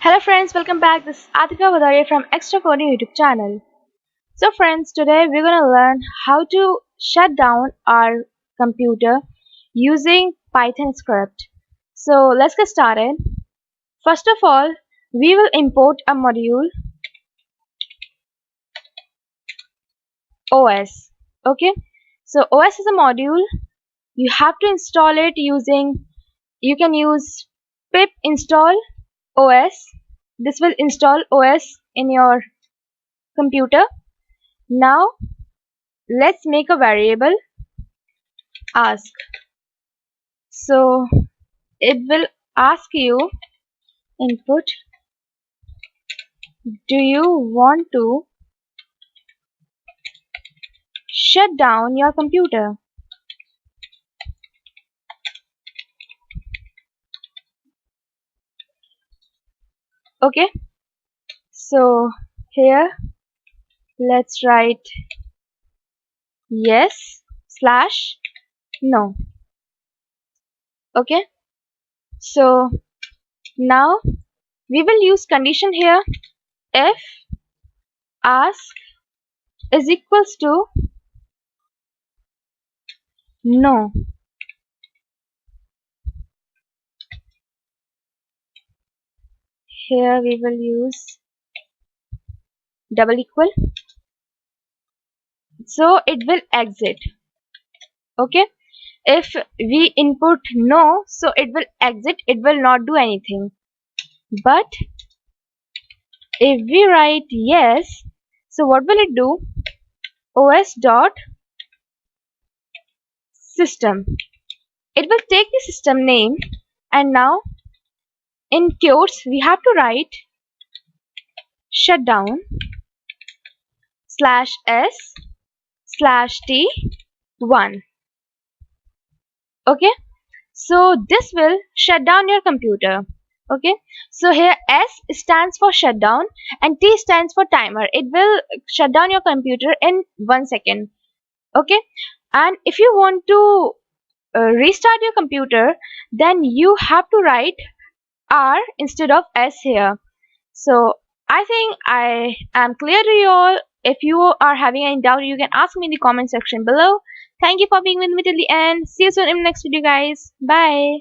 Hello friends, welcome back. This is Atika Vadare from Extra Coding YouTube channel. So friends, today we're gonna learn how to shut down our computer using Python script. So let's get started. First of all, we will import a module OS. Okay, so OS is a module. You have to install it using. You can use pip install OS. This will install OS in your computer. Now let's make a variable ask. So it will ask you input, do you want to shut down your computer? Okay, so here let's write yes slash no. Okay, so now we will use condition here. If ask is equals to no, here we will use double equal, so it will exit. Okay, if we input no, so it will exit, it will not do anything. But if we write yes, so what will it do? Os dot system, it will take the system name, and now in quotes we have to write shutdown slash s slash t 1. Okay, so this will shut down your computer. Okay, so here S stands for shutdown and T stands for timer. It will shut down your computer in 1 second. Okay, and if you want to restart your computer, then you have to write R instead of S here. So I think I am clear to you all. If you are having any doubt, you can ask me in the comment section below. Thank you for being with me till the end. See you soon in the next video, guys. Bye.